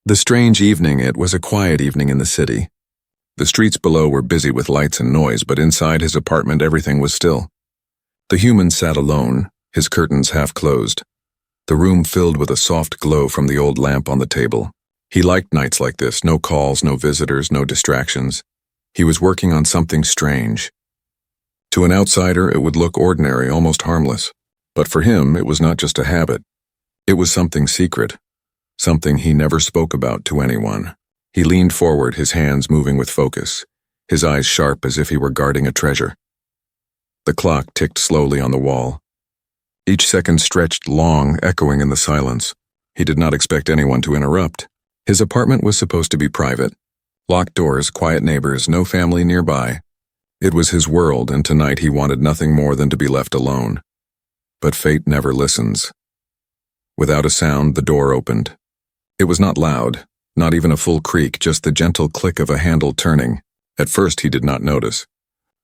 The strange evening, it was a quiet evening in the city. The streets below were busy with lights and noise, but inside his apartment everything was still. The human sat alone, his curtains half closed. The room filled with a soft glow from the old lamp on the table. He liked nights like this, no calls, no visitors, no distractions. He was working on something strange. To an outsider, it would look ordinary, almost harmless. But for him, it was not just a habit. It was something secret. Something he never spoke about to anyone. He leaned forward, his hands moving with focus, his eyes sharp as if he were guarding a treasure. The clock ticked slowly on the wall. Each second stretched long, echoing in the silence. He did not expect anyone to interrupt. His apartment was supposed to be private. Locked doors, quiet neighbors, no family nearby. It was his world, and tonight he wanted nothing more than to be left alone. But fate never listens. Without a sound, the door opened. It was not loud, not even a full creak, just the gentle click of a handle turning. At first he did not notice.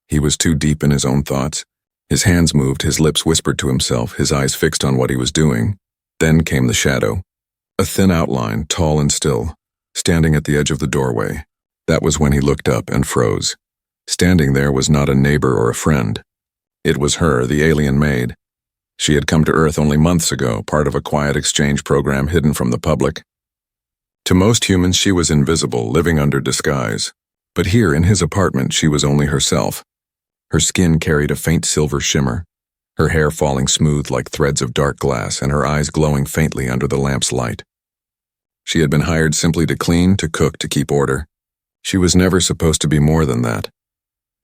He was too deep in his own thoughts. His hands moved, his lips whispered to himself, his eyes fixed on what he was doing. Then came the shadow. A thin outline, tall and still, standing at the edge of the doorway. That was when he looked up and froze. Standing there was not a neighbor or a friend. It was her, the alien Maid. She had come to Earth only months ago, part of a quiet exchange program hidden from the public. To most humans, she was invisible, living under disguise. But here, in his apartment, she was only herself. Her skin carried a faint silver shimmer, her hair falling smooth like threads of dark glass, and her eyes glowing faintly under the lamp's light. She had been hired simply to clean, to cook, to keep order. She was never supposed to be more than that.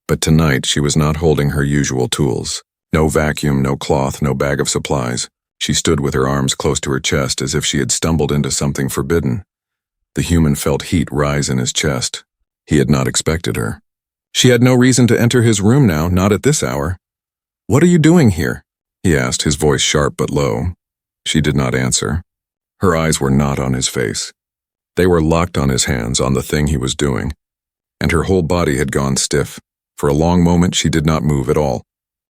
But tonight, she was not holding her usual tools. No vacuum, no cloth, no bag of supplies. She stood with her arms close to her chest as if she had stumbled into something forbidden. The human felt heat rise in his chest. He had not expected her. She had no reason to enter his room now, not at this hour. "What are you doing here?" he asked, his voice sharp but low. She did not answer. Her eyes were not on his face. They were locked on his hands, on the thing he was doing. And her whole body had gone stiff. For a long moment, she did not move at all.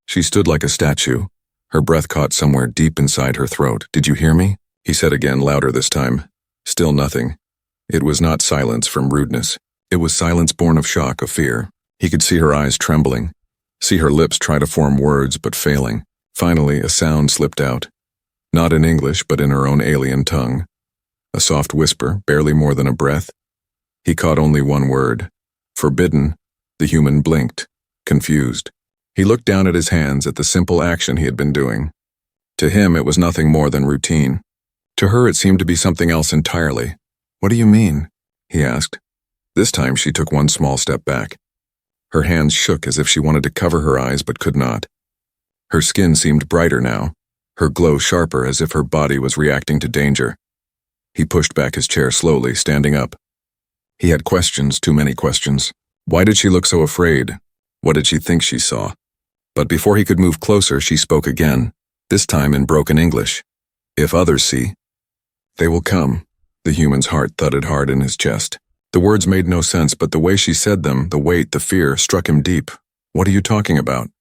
She stood like a statue. Her breath caught somewhere deep inside her throat. "Did you hear me?" he said again, louder this time. Still nothing. It was not silence from rudeness. It was silence born of shock, of fear. He could see her eyes trembling, see her lips try to form words but failing. Finally, a sound slipped out. Not in English, but in her own alien tongue. A soft whisper, barely more than a breath. He caught only one word. Forbidden. The human blinked, confused. He looked down at his hands, at the simple action he had been doing. To him, it was nothing more than routine. To her, it seemed to be something else entirely. "What do you mean?" he asked. This time she took one small step back. Her hands shook as if she wanted to cover her eyes but could not. Her skin seemed brighter now, her glow sharper as if her body was reacting to danger. He pushed back his chair slowly, standing up. He had questions, too many questions. Why did she look so afraid? What did she think she saw? But before he could move closer, she spoke again, this time in broken English. "If others see, they will come." The human's heart thudded hard in his chest. The words made no sense, but the way she said them, the weight, the fear, struck him deep. "What are you talking about?"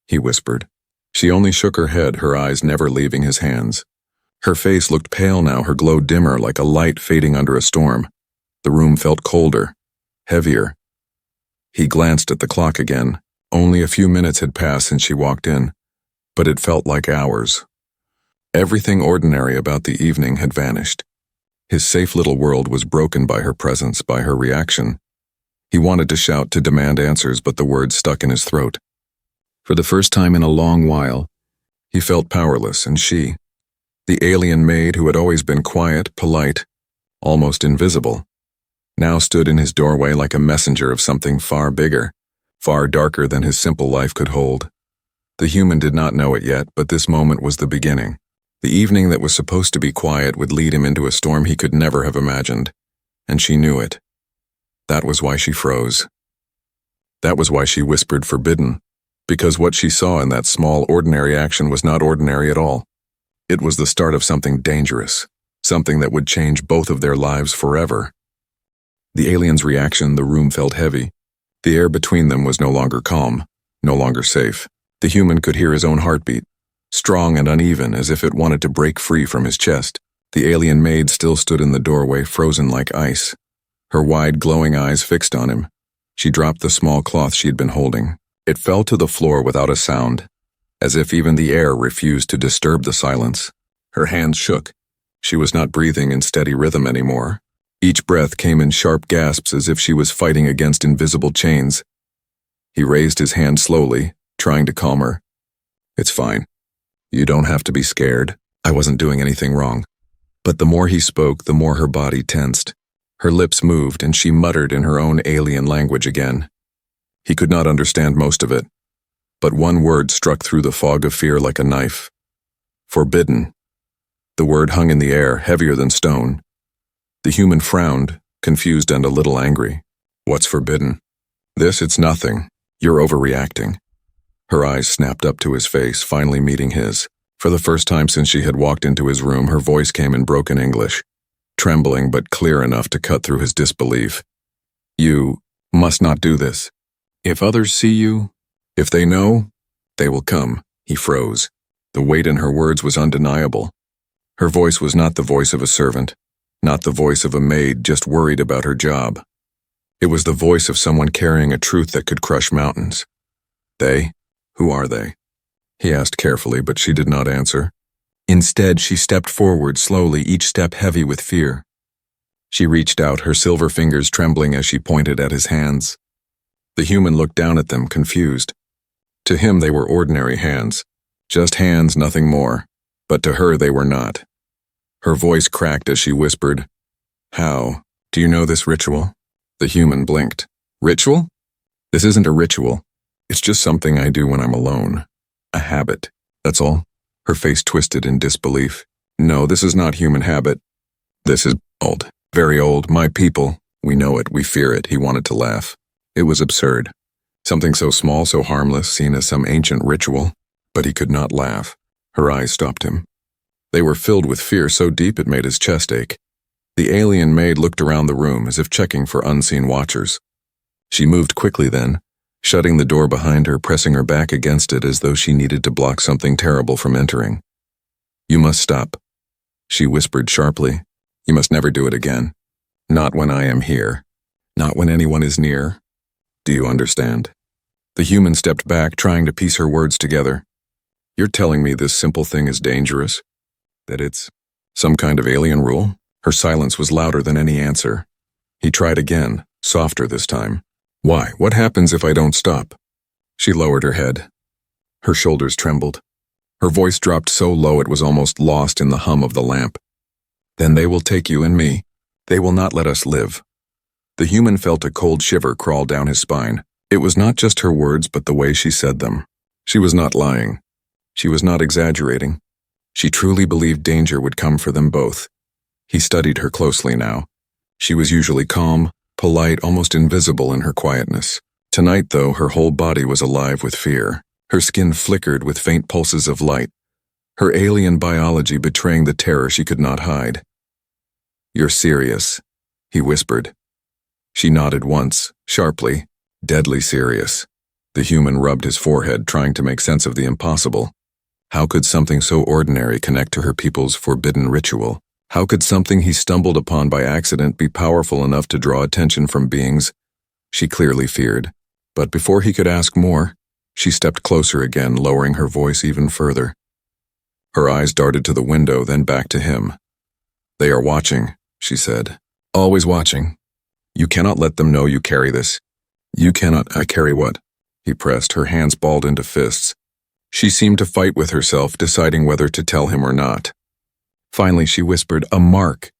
he whispered. She only shook her head, her eyes never leaving his hands. Her face looked pale now, her glow dimmer, like a light fading under a storm. The room felt colder, heavier. He glanced at the clock again. Only a few minutes had passed since she walked in, but it felt like hours. Everything ordinary about the evening had vanished. His safe little world was broken by her presence, by her reaction. He wanted to shout, to demand answers, but the words stuck in his throat. For the first time in a long while, he felt powerless, and she, the alien Maid who had always been quiet, polite, almost invisible, now stood in his doorway like a messenger of something far bigger, far darker than his simple life could hold. The human did not know it yet, but this moment was the beginning. The evening that was supposed to be quiet would lead him into a storm he could never have imagined, and she knew it. That was why she froze. That was why she whispered forbidden, because what she saw in that small, ordinary action was not ordinary at all. It was the start of something dangerous, something that would change both of their lives forever. The alien's reaction, the room felt heavy. The air between them was no longer calm, no longer safe. The human could hear his own heartbeat, strong and uneven as if it wanted to break free from his chest. The alien maid still stood in the doorway, frozen like ice, her wide, glowing eyes fixed on him. She dropped the small cloth she had been holding. It fell to the floor without a sound, as if even the air refused to disturb the silence. Her hands shook. She was not breathing in steady rhythm anymore. Each breath came in sharp gasps as if she was fighting against invisible chains. He raised his hand slowly, trying to calm her. "It's fine. You don't have to be scared. I wasn't doing anything wrong." But the more he spoke, the more her body tensed. Her lips moved, and she muttered in her own alien language again. He could not understand most of it, but one word struck through the fog of fear like a knife. Forbidden. The word hung in the air, heavier than stone. The human frowned, confused and a little angry. "What's forbidden?" It's nothing. You're overreacting." Her eyes snapped up to his face, finally meeting his. For the first time since she had walked into his room, her voice came in broken English, trembling but clear enough to cut through his disbelief. "You must not do this. If others see you, if they know, they will come." He froze. The weight in her words was undeniable. Her voice was not the voice of a servant, not the voice of a maid just worried about her job. It was the voice of someone carrying a truth that could crush mountains. "They? Who are they?" he asked carefully, but she did not answer. Instead, she stepped forward slowly, each step heavy with fear. She reached out, her silver fingers trembling as she pointed at his hands. The human looked down at them, confused. To him, they were ordinary hands. Just hands, nothing more. But to her, they were not. Her voice cracked as she whispered, "How? Do you know this ritual?" The human blinked. "Ritual? This isn't a ritual. It's just something I do when I'm alone. A habit, that's all." Her face twisted in disbelief. "No, this is not human habit. This is old. Very old. My people. We know it. We fear it." He wanted to laugh. It was absurd. Something so small, so harmless, seen as some ancient ritual. But he could not laugh. Her eyes stopped him. They were filled with fear so deep it made his chest ache. The alien maid looked around the room as if checking for unseen watchers. She moved quickly then, shutting the door behind her, pressing her back against it as though she needed to block something terrible from entering. "You must stop," she whispered sharply. "You must never do it again. Not when I am here. Not when anyone is near. Do you understand?" The human stepped back, trying to piece her words together. "You're telling me this simple thing is dangerous? That it's some kind of alien rule?" Her silence was louder than any answer. He tried again, softer this time. "Why? What happens if I don't stop?" She lowered her head. Her shoulders trembled. Her voice dropped so low it was almost lost in the hum of the lamp. "Then they will take you and me. They will not let us live." The human felt a cold shiver crawl down his spine. It was not just her words, but the way she said them. She was not lying. She was not exaggerating. She truly believed danger would come for them both. He studied her closely now. She was usually calm, polite, almost invisible in her quietness. Tonight, though, her whole body was alive with fear. Her skin flickered with faint pulses of light, her alien biology betraying the terror she could not hide. "You're serious," he whispered. She nodded once, sharply, deadly serious. The human rubbed his forehead, trying to make sense of the impossible. How could something so ordinary connect to her people's forbidden ritual? How could something he stumbled upon by accident be powerful enough to draw attention from beings she clearly feared? But before he could ask more, she stepped closer again, lowering her voice even further. Her eyes darted to the window, then back to him. "They are watching," she said. "Always watching. You cannot let them know you carry this. You cannot." "I carry what?" He pressed, her hands balled into fists. She seemed to fight with herself, deciding whether to tell him or not. Finally, she whispered, "A mark.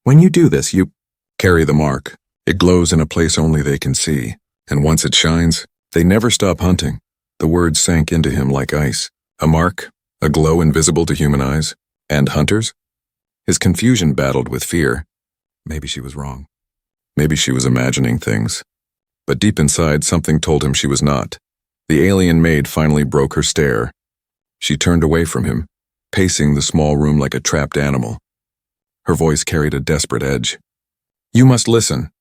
When you do this, you carry the mark. It glows in a place only they can see, and once it shines, they never stop hunting." The words sank into him like ice. A mark, a glow invisible to human eyes, and hunters? His confusion battled with fear. Maybe she was wrong. Maybe she was imagining things. But deep inside, something told him she was not. The alien maid finally broke her stare. She turned away from him, pacing the small room like a trapped animal. Her voice carried a desperate edge. "You must listen.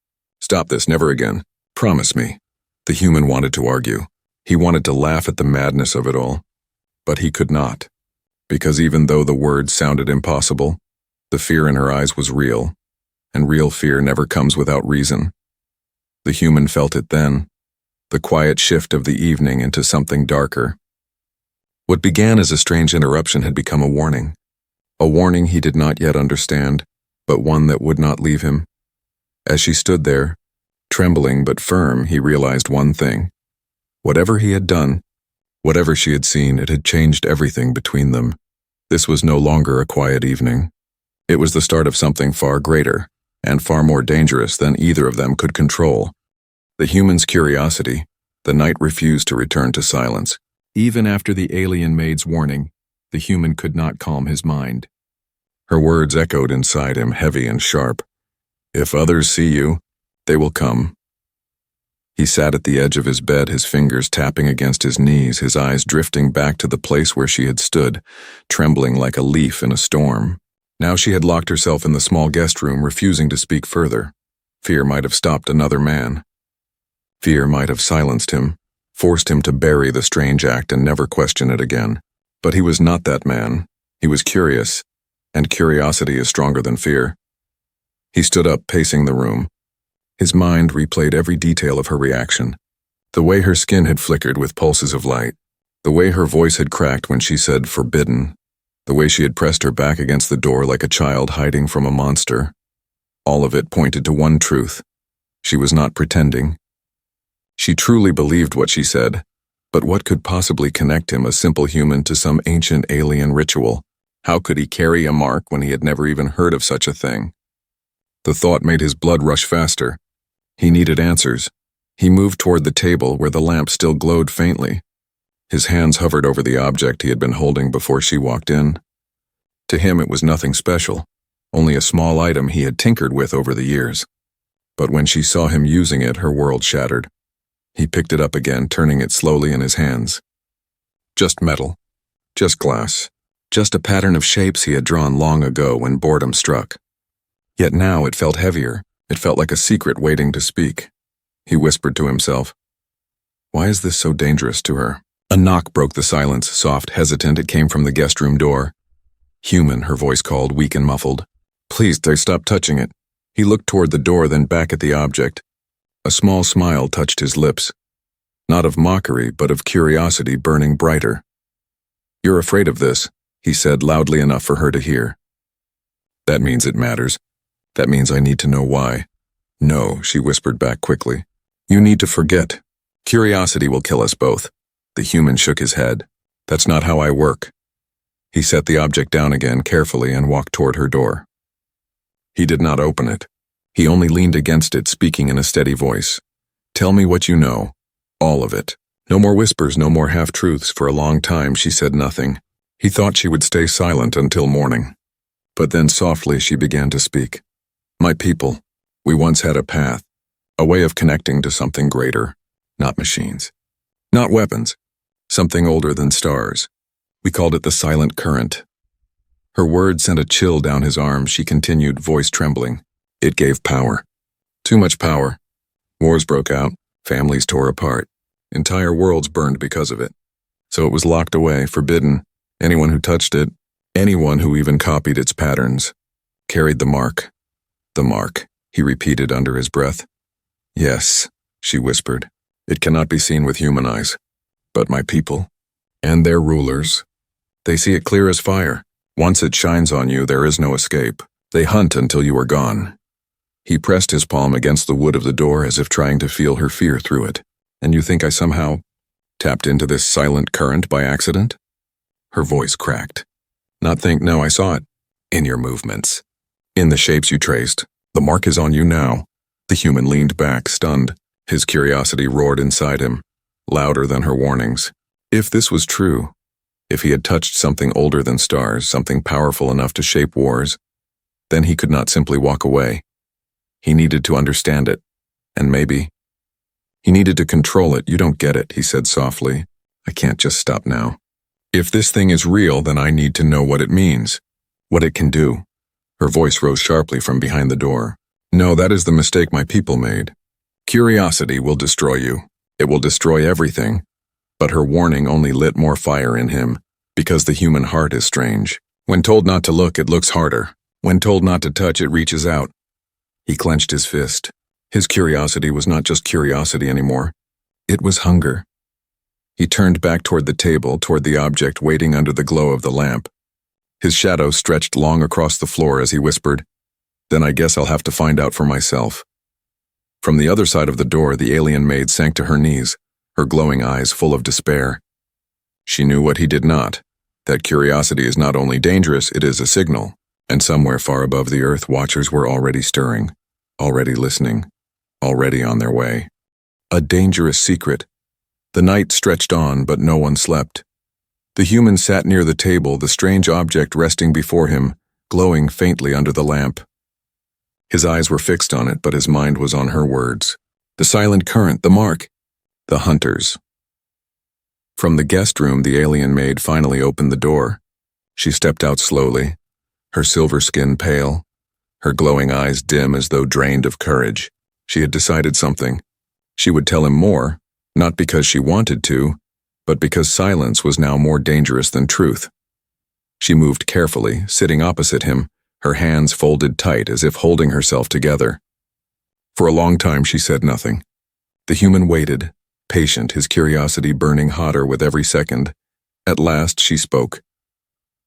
Stop this, never again. Promise me." The human wanted to argue. He wanted to laugh at the madness of it all. But he could not. Because even though the words sounded impossible, The fear in her eyes was real, and real fear never comes without reason. The human felt it then, the quiet shift of the evening into something darker. What began as a strange interruption had become a warning he did not yet understand, but one that would not leave him. As she stood there, trembling but firm, he realized one thing. Whatever he had done, whatever she had seen, it had changed everything between them. This was no longer a quiet evening. It was the start of something far greater, and far more dangerous than either of them could control. The human's curiosity, the night refused to return to silence. Even after the alien maid's warning, the human could not calm his mind. Her words echoed inside him, heavy and sharp. If others see you, they will come. He sat at the edge of his bed, his fingers tapping against his knees, his eyes drifting back to the place where she had stood, trembling like a leaf in a storm. Now she had locked herself in the small guest room, refusing to speak further. Fear might have stopped another man. Fear might have silenced him, forced him to bury the strange act and never question it again. But he was not that man. He was curious, and curiosity is stronger than fear. He stood up, pacing the room. His mind replayed every detail of her reaction. The way her skin had flickered with pulses of light. The way her voice had cracked when she said "forbidden." The way she had pressed her back against the door like a child hiding from a monster. All of it pointed to one truth. She was not pretending. She truly believed what she said, but what could possibly connect him, a simple human, to some ancient alien ritual? How could he carry a mark when he had never even heard of such a thing? The thought made his blood rush faster. He needed answers. He moved toward the table where the lamp still glowed faintly. His hands hovered over the object he had been holding before she walked in. To him it was nothing special, only a small item he had tinkered with over the years. But when she saw him using it, her world shattered. He picked it up again, turning it slowly in his hands. Just metal. Just glass. Just a pattern of shapes he had drawn long ago when boredom struck. Yet now it felt heavier. It felt like a secret waiting to speak. He whispered to himself, "Why is this so dangerous to her?" A knock broke the silence, soft, hesitant. It came from the guest room door. "Human," her voice called, weak and muffled. "Please, stop touching it." He looked toward the door, then back at the object. A small smile touched his lips. Not of mockery, but of curiosity burning brighter. "You're afraid of this," he said loudly enough for her to hear. "That means it matters. That means I need to know why." "No," she whispered back quickly. "You need to forget. Curiosity will kill us both." The human shook his head. "That's not how I work." He set the object down again carefully and walked toward her door. He did not open it. He only leaned against it, speaking in a steady voice. "Tell me what you know. All of it. No more whispers, no more half-truths." For a long time she said nothing. He thought she would stay silent until morning. But then softly she began to speak. "My people, we once had a path, a way of connecting to something greater, not machines, not weapons, something older than stars. We called it the silent current." Her words sent a chill down his arm. She continued, voice trembling. "It gave power. Too much power. Wars broke out, families tore apart, entire worlds burned because of it. So it was locked away, forbidden. Anyone who touched it, anyone who even copied its patterns, carried the mark." "The mark," he repeated under his breath. "Yes," she whispered. "It cannot be seen with human eyes. But my people, and their rulers, they see it clear as fire. Once it shines on you, there is no escape. They hunt until you are gone." He pressed his palm against the wood of the door as if trying to feel her fear through it. "And you think I somehow tapped into this silent current by accident?" Her voice cracked. "Not think, no, I saw it. In your movements. In the shapes you traced. The mark is on you now." The human leaned back, stunned. His curiosity roared inside him, louder than her warnings. If this was true, if he had touched something older than stars, something powerful enough to shape wars, then he could not simply walk away. He needed to understand it, and maybe he needed to control it. "You don't get it," he said softly. "I can't just stop now. If this thing is real, then I need to know what it means, what it can do." Her voice rose sharply from behind the door. "No, that is the mistake my people made. Curiosity will destroy you. It will destroy everything." But her warning only lit more fire in him, because the human heart is strange. When told not to look, it looks harder. When told not to touch, it reaches out. He clenched his fist. His curiosity was not just curiosity anymore. It was hunger. He turned back toward the table, toward the object waiting under the glow of the lamp. His shadow stretched long across the floor as he whispered, "Then I guess I'll have to find out for myself." From the other side of the door, the alien maid sank to her knees, her glowing eyes full of despair. She knew what he did not, that curiosity is not only dangerous, it is a signal, and somewhere far above the earth, watchers were already stirring, already listening, already on their way. A dangerous secret. The night stretched on, but no one slept. The human sat near the table, the strange object resting before him, glowing faintly under the lamp. His eyes were fixed on it, but his mind was on her words. The silent current, the mark, the hunters. From the guest room, the alien maid finally opened the door. She stepped out slowly, her silver skin pale, her glowing eyes dim as though drained of courage. She had decided something. She would tell him more, not because she wanted to, but because silence was now more dangerous than truth. She moved carefully, sitting opposite him, her hands folded tight as if holding herself together. For a long time she said nothing. The human waited, patient, his curiosity burning hotter with every second. At last she spoke.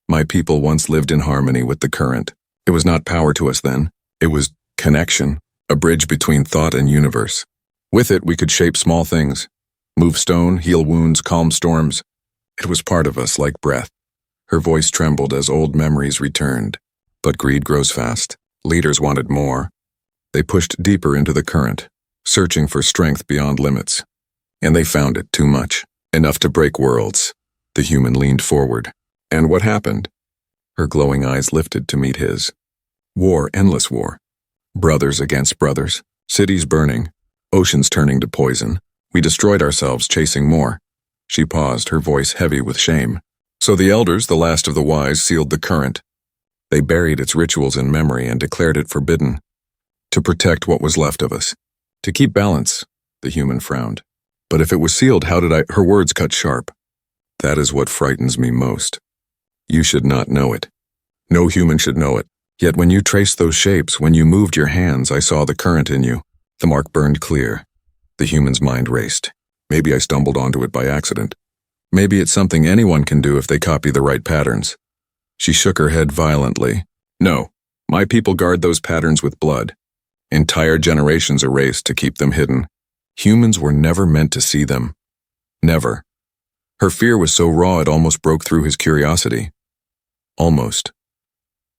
"My people once lived in harmony with the current. It was not power to us then. It was connection, a bridge between thought and universe. With it we could shape small things, move stone, heal wounds, calm storms. It was part of us like breath." Her voice trembled as old memories returned. But greed grows fast. Leaders wanted more. They pushed deeper into the current, searching for strength beyond limits. And they found it, too much. Enough to break worlds. The human leaned forward. And what happened? Her glowing eyes lifted to meet his. War, endless war. Brothers against brothers. Cities burning. Oceans turning to poison. We destroyed ourselves chasing more. She paused, her voice heavy with shame. So the elders, the last of the wise, sealed the current. They buried its rituals in memory and declared it forbidden. To protect what was left of us. To keep balance, the human frowned. But if it was sealed, how did Her words cut sharp. That is what frightens me most. You should not know it. No human should know it. Yet when you traced those shapes, when you moved your hands, I saw the current in you. The mark burned clear. The human's mind raced. Maybe I stumbled onto it by accident. Maybe it's something anyone can do if they copy the right patterns. She shook her head violently. No, my people guard those patterns with blood. Entire generations erased to keep them hidden. Humans were never meant to see them. Never. Her fear was so raw it almost broke through his curiosity. Almost.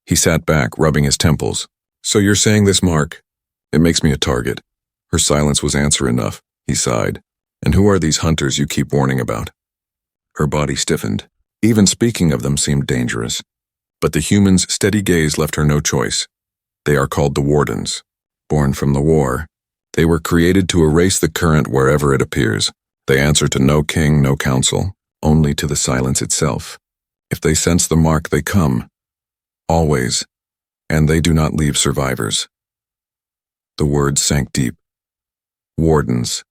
He sat back, rubbing his temples. So you're saying this mark? It makes me a target. Her silence was answer enough. He sighed. And who are these hunters you keep warning about? Her body stiffened. Even speaking of them seemed dangerous. But the human's steady gaze left her no choice. They are called the Wardens. Born from the war, they were created to erase the current wherever it appears. They answer to no king, no council, only to the silence itself. If they sense the mark, they come. Always. And they do not leave survivors. The words sank deep. Wardens.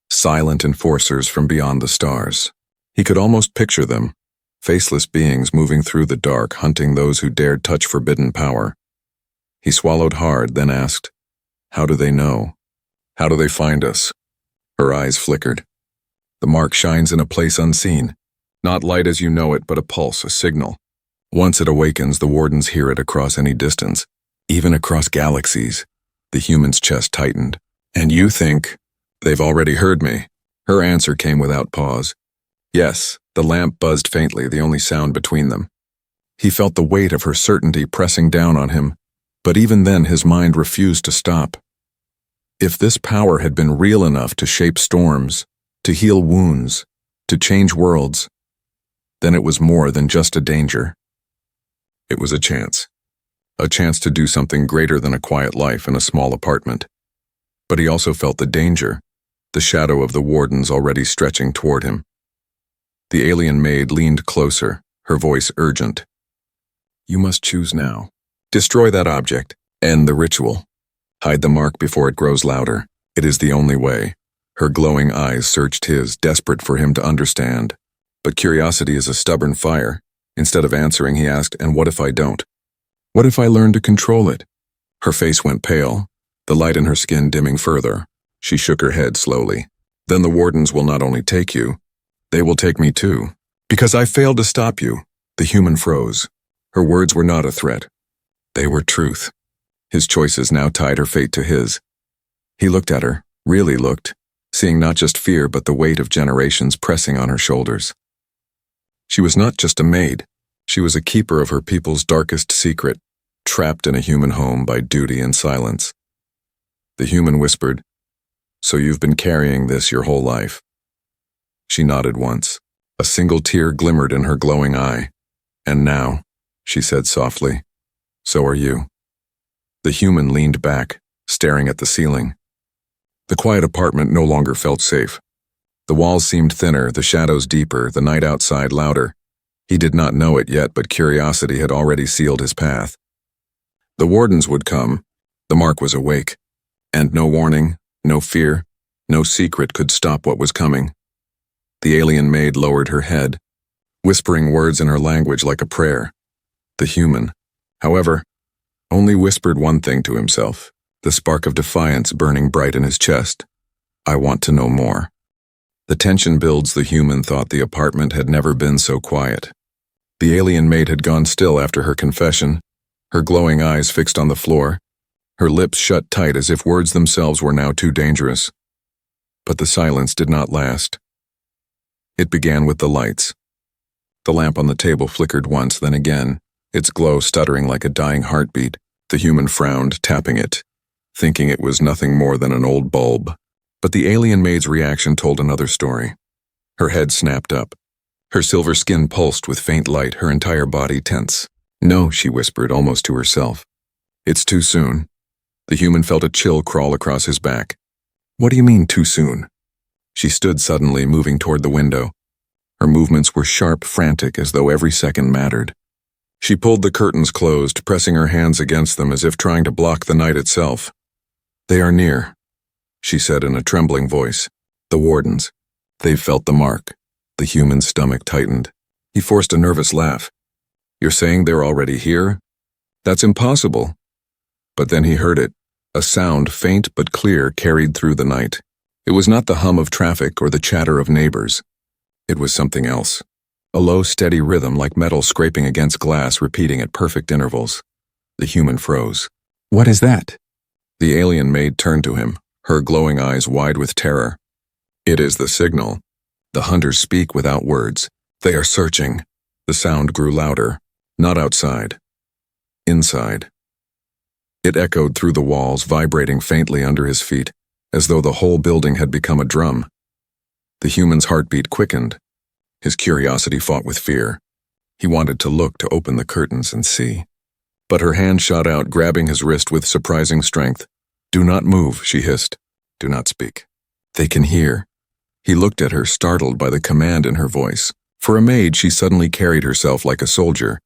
Silent enforcers from beyond the stars. He could almost picture them. Faceless beings moving through the dark, hunting those who dared touch forbidden power. He swallowed hard, then asked, "How do they know? How do they find us?" Her eyes flickered. The mark shines in a place unseen. Not light as you know it, but a pulse, a signal. Once it awakens, the Wardens hear it across any distance, even across galaxies. The human's chest tightened. And you think, they've already heard me? Her answer came without pause. Yes, the lamp buzzed faintly, the only sound between them. He felt the weight of her certainty pressing down on him, but even then his mind refused to stop. If this power had been real enough to shape storms, to heal wounds, to change worlds, then it was more than just a danger. It was a chance to do something greater than a quiet life in a small apartment. But he also felt the danger, the shadow of the Wardens already stretching toward him. The alien maid leaned closer, her voice urgent. You must choose now. Destroy that object. End the ritual. Hide the mark before it grows louder. It is the only way. Her glowing eyes searched his, desperate for him to understand. But curiosity is a stubborn fire. Instead of answering, he asked, "And what if I don't?" What if I learned to control it? Her face went pale, the light in her skin dimming further. She shook her head slowly. Then the Wardens will not only take you, they will take me too. Because I failed to stop you. The human froze. Her words were not a threat. They were truth. His choices now tied her fate to his. He looked at her, really looked, seeing not just fear but the weight of generations pressing on her shoulders. She was not just a maid. She was a keeper of her people's darkest secret, trapped in a human home by duty and silence. The human whispered, "So you've been carrying this your whole life?" She nodded once. A single tear glimmered in her glowing eye. "And now," she said softly, "so are you." The human leaned back, staring at the ceiling. The quiet apartment no longer felt safe. The walls seemed thinner, the shadows deeper, the night outside louder. He did not know it yet, but curiosity had already sealed his path. The Wardens would come. The mark was awake. And no warning, no fear, no secret could stop what was coming. The alien maid lowered her head, whispering words in her language like a prayer. The human, however, only whispered one thing to himself, the spark of defiance burning bright in his chest. "I want to know more." The tension builds. The human thought the apartment had never been so quiet. The alien maid had gone still after her confession, her glowing eyes fixed on the floor, her lips shut tight as if words themselves were now too dangerous. But the silence did not last. It began with the lights. The lamp on the table flickered once, then again, its glow stuttering like a dying heartbeat. The human frowned, tapping it, thinking it was nothing more than an old bulb. But the alien maid's reaction told another story. Her head snapped up. Her silver skin pulsed with faint light, her entire body tense. "No," she whispered, almost to herself. "It's too soon." The human felt a chill crawl across his back. "What do you mean, too soon?" She stood suddenly, moving toward the window. Her movements were sharp, frantic, as though every second mattered. She pulled the curtains closed, pressing her hands against them as if trying to block the night itself. "They are near," she said in a trembling voice. "The Wardens. They've felt the mark." The human's stomach tightened. He forced a nervous laugh. "You're saying they're already here? That's impossible." But then he heard it. A sound, faint but clear, carried through the night. It was not the hum of traffic or the chatter of neighbors. It was something else. A low, steady rhythm like metal scraping against glass, repeating at perfect intervals. The human froze. "What is that?" The alien maid turned to him, her glowing eyes wide with terror. "It is the signal. The hunters speak without words. They are searching." The sound grew louder. Not outside. Inside. It echoed through the walls, vibrating faintly under his feet, as though the whole building had become a drum. The human's heartbeat quickened. His curiosity fought with fear. He wanted to look, to open the curtains and see. But her hand shot out, grabbing his wrist with surprising strength. "Do not move," she hissed. "Do not speak. They can hear." He looked at her, startled by the command in her voice. For a maid, she suddenly carried herself like a soldier.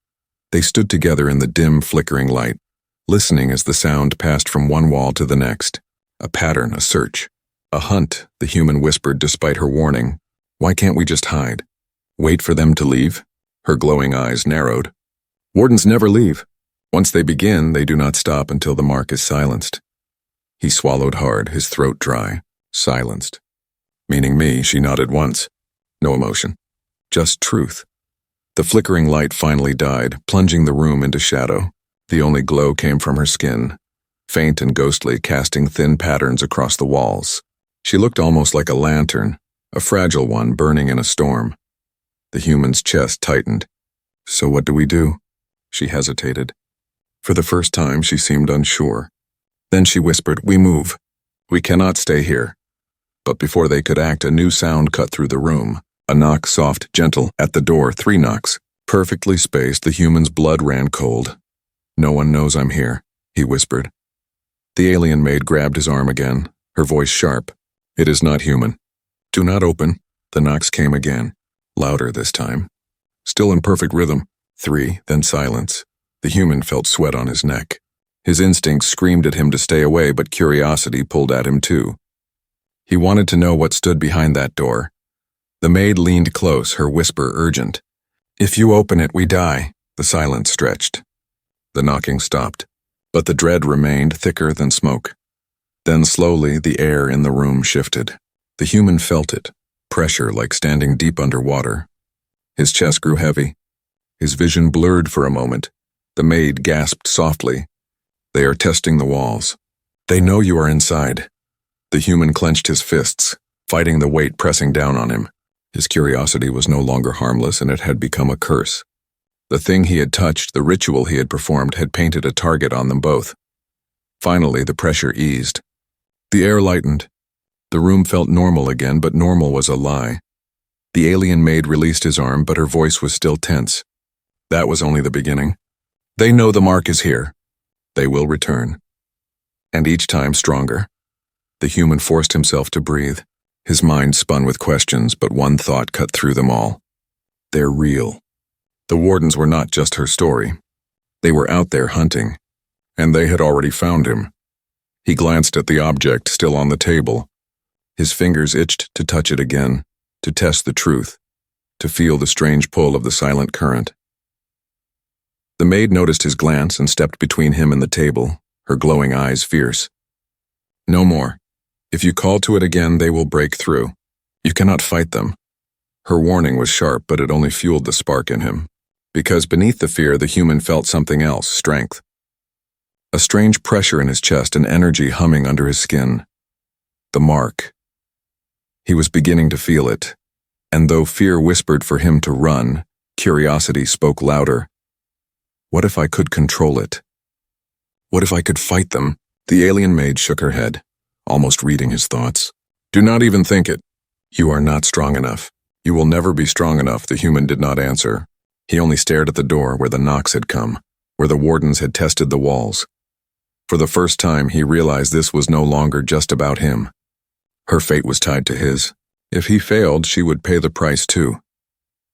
They stood together in the dim, flickering light, listening as the sound passed from one wall to the next. A pattern, a search. "A hunt," the human whispered despite her warning. "Why can't we just hide? Wait for them to leave?" Her glowing eyes narrowed. "Wardens never leave. Once they begin, they do not stop until the mark is silenced." He swallowed hard, his throat dry. "Silenced. Meaning me," she nodded once. No emotion. Just truth. The flickering light finally died, plunging the room into shadow. The only glow came from her skin, faint and ghostly, casting thin patterns across the walls. She looked almost like a lantern, a fragile one burning in a storm. The human's chest tightened. "So what do we do?" She hesitated. For the first time, she seemed unsure. Then she whispered, "We move. We cannot stay here." But before they could act, a new sound cut through the room. A knock, soft, gentle, at the door, 3 knocks. Perfectly spaced, the human's blood ran cold. "No one knows I'm here," he whispered. The alien maid grabbed his arm again, her voice sharp. "It is not human. Do not open." The knocks came again, louder this time. Still in perfect rhythm. 3, then silence. The human felt sweat on his neck. His instincts screamed at him to stay away, but curiosity pulled at him too. He wanted to know what stood behind that door. The maid leaned close, her whisper urgent. "If you open it, we die." The silence stretched. The knocking stopped, but the dread remained thicker than smoke. Then slowly the air in the room shifted. The human felt it, pressure like standing deep underwater. His chest grew heavy. His vision blurred for a moment. The maid gasped softly. "They are testing the walls. They know you are inside." The human clenched his fists, fighting the weight pressing down on him. His curiosity was no longer harmless, and it had become a curse. The thing he had touched, the ritual he had performed, had painted a target on them both. Finally, the pressure eased. The air lightened. The room felt normal again, but normal was a lie. The alien maid released his arm, but her voice was still tense. That was only the beginning. "They know the mark is here. They will return." And each time stronger. The human forced himself to breathe. His mind spun with questions, but one thought cut through them all. They're real. The Wardens were not just her story. They were out there hunting, and they had already found him. He glanced at the object still on the table. His fingers itched to touch it again, to test the truth, to feel the strange pull of the silent current. The maid noticed his glance and stepped between him and the table, her glowing eyes fierce. "No more. If you call to it again, they will break through. You cannot fight them." Her warning was sharp, but it only fueled the spark in him. Because beneath the fear, the human felt something else, strength. A strange pressure in his chest, an energy humming under his skin. The mark. He was beginning to feel it, and though fear whispered for him to run, curiosity spoke louder. What if I could control it? What if I could fight them? The alien maid shook her head, almost reading his thoughts. "Do not even think it. You are not strong enough. You will never be strong enough." The human did not answer. He only stared at the door where the knocks had come, where the Wardens had tested the walls. For the first time, he realized this was no longer just about him. Her fate was tied to his. If he failed, she would pay the price too.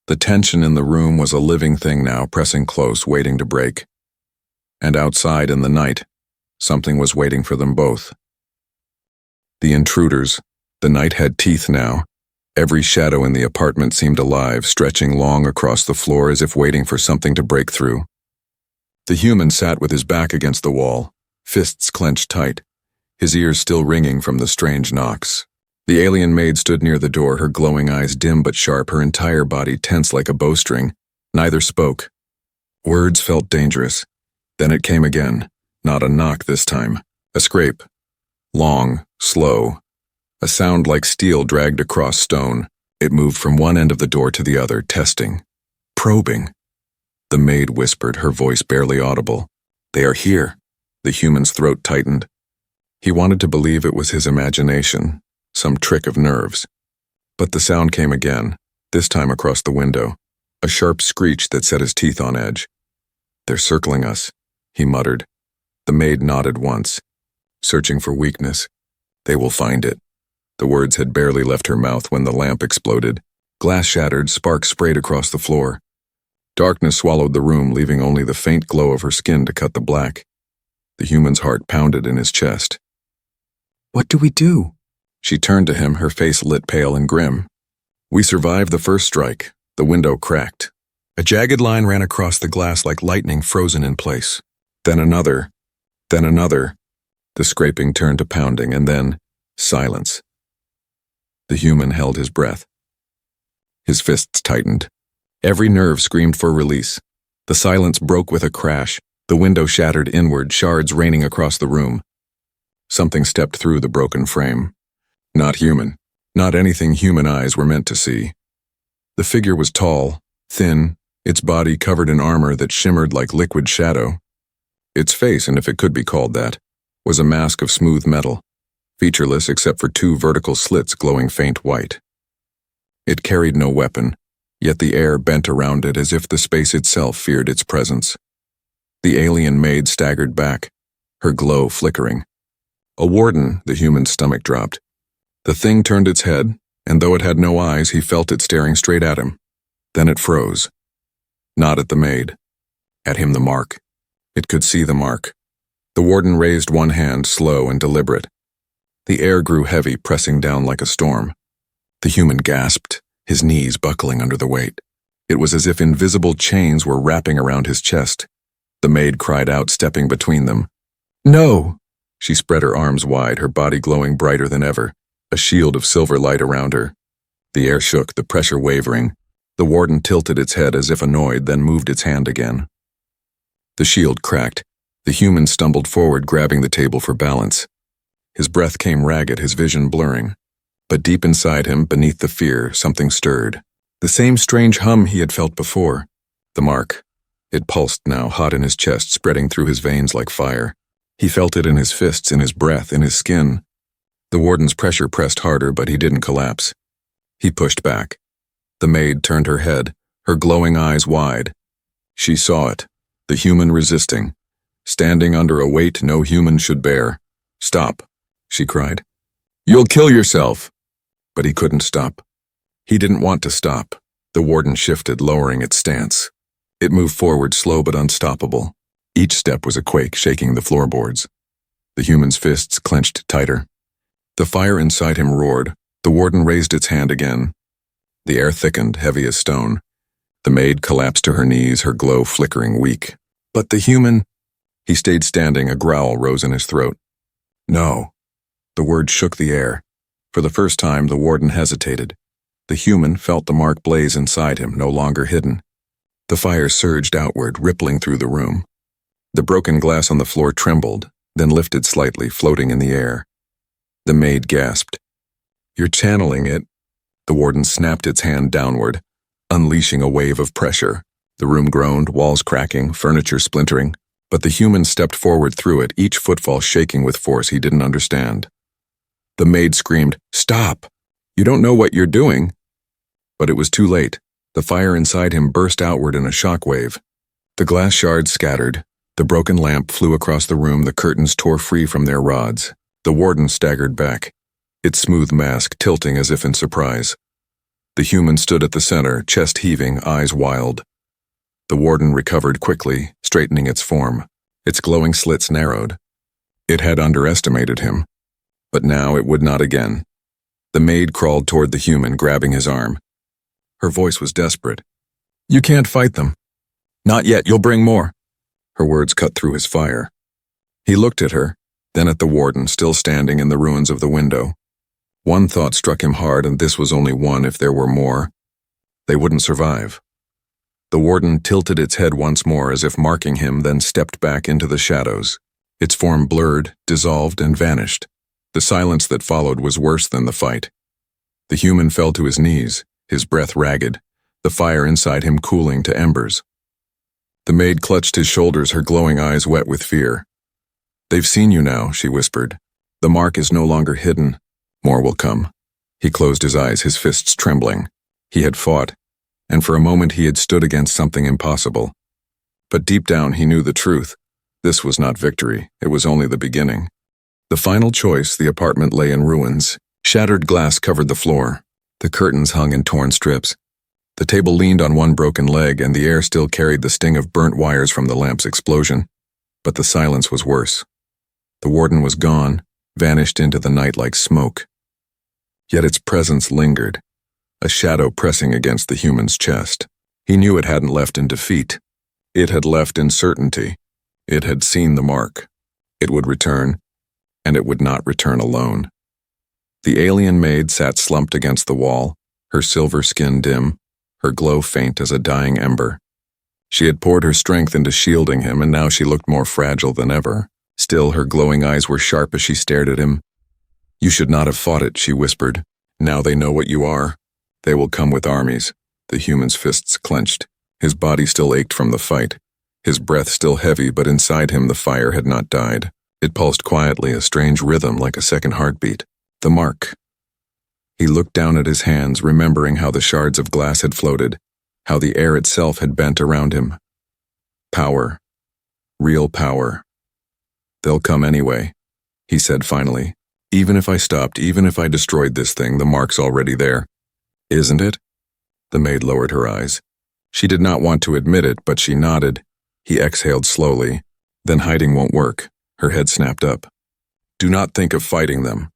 The tension in the room was a living thing now, pressing close, waiting to break. And outside in the night, something was waiting for them both. The intruders. The night had teeth now. Every shadow in the apartment seemed alive, stretching long across the floor as if waiting for something to break through. The human sat with his back against the wall, fists clenched tight, his ears still ringing from the strange knocks. The alien maid stood near the door, her glowing eyes dim but sharp, her entire body tense like a bowstring. Neither spoke. Words felt dangerous. Then it came again. Not a knock this time. A scrape. Long, slow. A sound like steel dragged across stone. It moved from one end of the door to the other, testing. Probing. The maid whispered, her voice barely audible. "They are here." The human's throat tightened. He wanted to believe it was his imagination, some trick of nerves. But the sound came again, this time across the window, a sharp screech that set his teeth on edge. "They're circling us," he muttered. The maid nodded once, searching for weakness. "They will find it." The words had barely left her mouth when the lamp exploded. Glass shattered, sparks sprayed across the floor. Darkness swallowed the room, leaving only the faint glow of her skin to cut the black. The human's heart pounded in his chest. "What do we do?" She turned to him, her face lit pale and grim. "We survived the first strike." The window cracked. A jagged line ran across the glass like lightning frozen in place. Then another. Then another. The scraping turned to pounding, and then silence. The human held his breath. His fists tightened. Every nerve screamed for release. The silence broke with a crash. The window shattered inward, shards raining across the room. Something stepped through the broken frame. Not human. Not anything human eyes were meant to see. The figure was tall, thin, its body covered in armor that shimmered like liquid shadow. Its face, and if it could be called that, was a mask of smooth metal, featureless except for two vertical slits glowing faint white. It carried no weapon, yet the air bent around it as if the space itself feared its presence. The alien maid staggered back, her glow flickering. A warden, the human's stomach dropped. The thing turned its head, and though it had no eyes, he felt it staring straight at him. Then it froze. Not at the maid. At him the mark. It could see the mark. The warden raised one hand, slow and deliberate. The air grew heavy, pressing down like a storm. The human gasped, his knees buckling under the weight. It was as if invisible chains were wrapping around his chest. The maid cried out, stepping between them. No! She spread her arms wide, her body glowing brighter than ever, a shield of silver light around her. The air shook, the pressure wavering. The warden tilted its head as if annoyed, then moved its hand again. The shield cracked. The human stumbled forward, grabbing the table for balance. His breath came ragged, his vision blurring. But deep inside him, beneath the fear, something stirred. The same strange hum he had felt before. The mark. It pulsed now, hot in his chest, spreading through his veins like fire. He felt it in his fists, in his breath, in his skin. The warden's pressure pressed harder, but he didn't collapse. He pushed back. The maid turned her head, her glowing eyes wide. She saw it, the human resisting, standing under a weight no human should bear. Stop, she cried. You'll kill yourself. But he couldn't stop. He didn't want to stop. The warden shifted, lowering its stance. It moved forward, slow but unstoppable. Each step was a quake, shaking the floorboards. The human's fists clenched tighter. The fire inside him roared. The warden raised its hand again. The air thickened, heavy as stone. The maid collapsed to her knees, her glow flickering weak. But the human... He stayed standing, a growl rose in his throat. No. The word shook the air. For the first time, the warden hesitated. The human felt the mark blaze inside him, no longer hidden. The fire surged outward, rippling through the room. The broken glass on the floor trembled, then lifted slightly, floating in the air. The maid gasped. You're channeling it. The warden snapped its hand downward, unleashing a wave of pressure. The room groaned, walls cracking, furniture splintering. But the human stepped forward through it, each footfall shaking with force he didn't understand. The maid screamed, Stop! You don't know what you're doing. But it was too late. The fire inside him burst outward in a shockwave. The glass shards scattered. The broken lamp flew across the room, the curtains tore free from their rods. The warden staggered back, its smooth mask tilting as if in surprise. The human stood at the center, chest heaving, eyes wild. The warden recovered quickly, straightening its form. Its glowing slits narrowed. It had underestimated him. But now it would not again. The maid crawled toward the human, grabbing his arm. Her voice was desperate. You can't fight them. Not yet, you'll bring more. Her words cut through his fire. He looked at her, then at the warden, still standing in the ruins of the window. One thought struck him hard, and this was only one if there were more. They wouldn't survive. The warden tilted its head once more as if marking him, then stepped back into the shadows. Its form blurred, dissolved, and vanished. The silence that followed was worse than the fight. The human fell to his knees, his breath ragged, the fire inside him cooling to embers. The maid clutched his shoulders, her glowing eyes wet with fear. They've seen you now, she whispered. The mark is no longer hidden. More will come. He closed his eyes, his fists trembling. He had fought, and for a moment he had stood against something impossible. But deep down he knew the truth. This was not victory, it was only the beginning. The final choice, the apartment lay in ruins. Shattered glass covered the floor. The curtains hung in torn strips. The table leaned on one broken leg, and the air still carried the sting of burnt wires from the lamp's explosion. But the silence was worse. The warden was gone, vanished into the night like smoke. Yet its presence lingered, a shadow pressing against the human's chest. He knew it hadn't left in defeat. It had left in certainty. It had seen the mark. It would return, and it would not return alone. The alien maid sat slumped against the wall, her silver skin dim, her glow faint as a dying ember. She had poured her strength into shielding him, and now she looked more fragile than ever. Still, her glowing eyes were sharp as she stared at him. You should not have fought it, she whispered. Now they know what you are. They will come with armies. The human's fists clenched. His body still ached from the fight. His breath still heavy, but inside him the fire had not died. It pulsed quietly, a strange rhythm like a second heartbeat. The mark. He looked down at his hands, remembering how the shards of glass had floated, how the air itself had bent around him. Power. Real power. They'll come anyway, he said finally. Even if I stopped, even if I destroyed this thing, the mark's already there. Isn't it? The maid lowered her eyes. She did not want to admit it, but she nodded. He exhaled slowly. Then hiding won't work. Her head snapped up. Do not think of fighting them.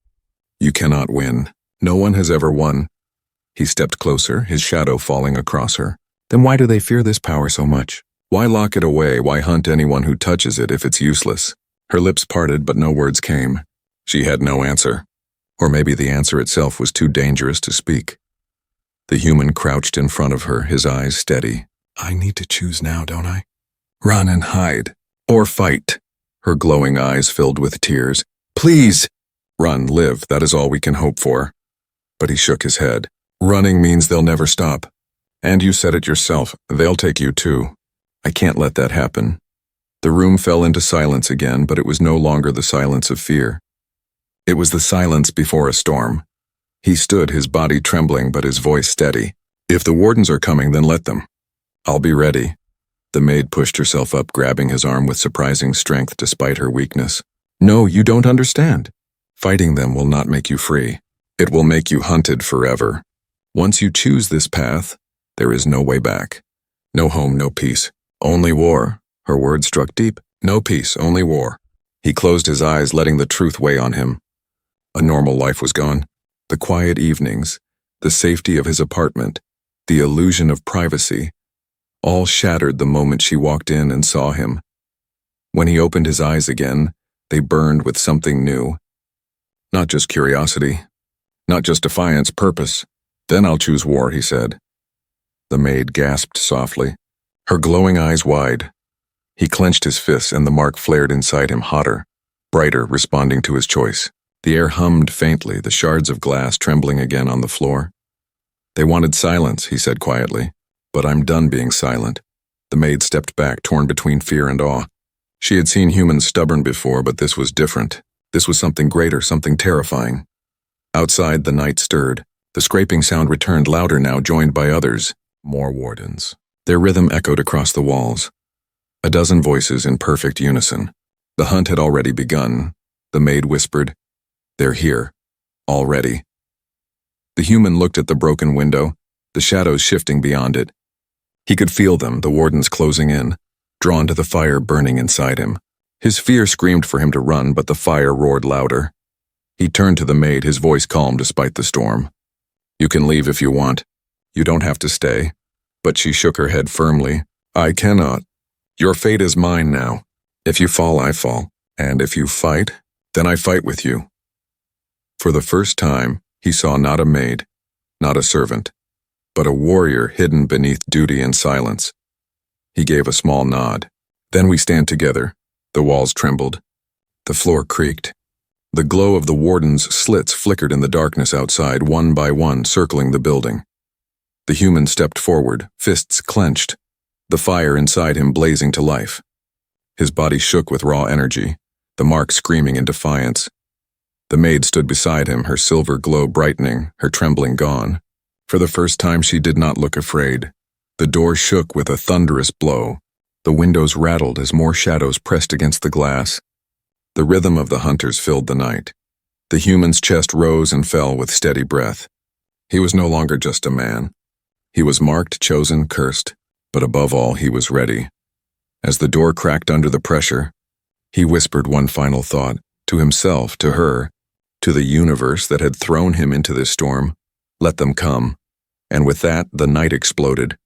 You cannot win. No one has ever won. He stepped closer, his shadow falling across her. Then why do they fear this power so much? Why lock it away? Why hunt anyone who touches it if it's useless? Her lips parted, but no words came. She had no answer. Or maybe the answer itself was too dangerous to speak. The human crouched in front of her, his eyes steady. I need to choose now, don't I? Run and hide. Or fight. Her glowing eyes filled with tears. Please! Run, live, that is all we can hope for. But he shook his head. Running means they'll never stop. And you said it yourself, they'll take you too. I can't let that happen. The room fell into silence again, but it was no longer the silence of fear. It was the silence before a storm. He stood, his body trembling but his voice steady. If the Wardens are coming, then let them. I'll be ready. The maid pushed herself up, grabbing his arm with surprising strength despite her weakness. No, you don't understand. Fighting them will not make you free. It will make you hunted forever. Once you choose this path, there is no way back. No home, no peace. Only war. Her words struck deep. No peace, only war. He closed his eyes, letting the truth weigh on him. A normal life was gone. The quiet evenings, the safety of his apartment, the illusion of privacy, all shattered the moment she walked in and saw him. When he opened his eyes again, they burned with something new. Not just curiosity, not just defiance, purpose. Then I'll choose war, he said. The maid gasped softly, her glowing eyes wide. He clenched his fists and the mark flared inside him hotter, brighter, responding to his choice. The air hummed faintly, the shards of glass trembling again on the floor. They wanted silence, he said quietly. But I'm done being silent. The maid stepped back, torn between fear and awe. She had seen humans stubborn before, but this was different. This was something greater, something terrifying. Outside, the night stirred. The scraping sound returned louder now, joined by others. More Wardens. Their rhythm echoed across the walls. A dozen voices in perfect unison. The hunt had already begun. The maid whispered, They're here. Already. The human looked at the broken window, the shadows shifting beyond it. He could feel them, the Wardens closing in, drawn to the fire burning inside him. His fear screamed for him to run, but the fire roared louder. He turned to the maid, his voice calm despite the storm. You can leave if you want. You don't have to stay. But she shook her head firmly. I cannot. Your fate is mine now. If you fall, I fall. And if you fight, then I fight with you. For the first time, he saw not a maid, not a servant, but a warrior hidden beneath duty and silence. He gave a small nod. Then we stand together. The walls trembled. The floor creaked. The glow of the Warden's slits flickered in the darkness outside, one by one, circling the building. The human stepped forward, fists clenched, the fire inside him blazing to life. His body shook with raw energy, the mark screaming in defiance. The maid stood beside him, her silver glow brightening, her trembling gone. For the first time she did not look afraid. The door shook with a thunderous blow. The windows rattled as more shadows pressed against the glass. The rhythm of the hunters filled the night. The human's chest rose and fell with steady breath. He was no longer just a man. He was marked, chosen, cursed, but above all he was ready. As the door cracked under the pressure, he whispered one final thought, to himself, to her, to the universe that had thrown him into this storm. Let them come. And with that, the night exploded.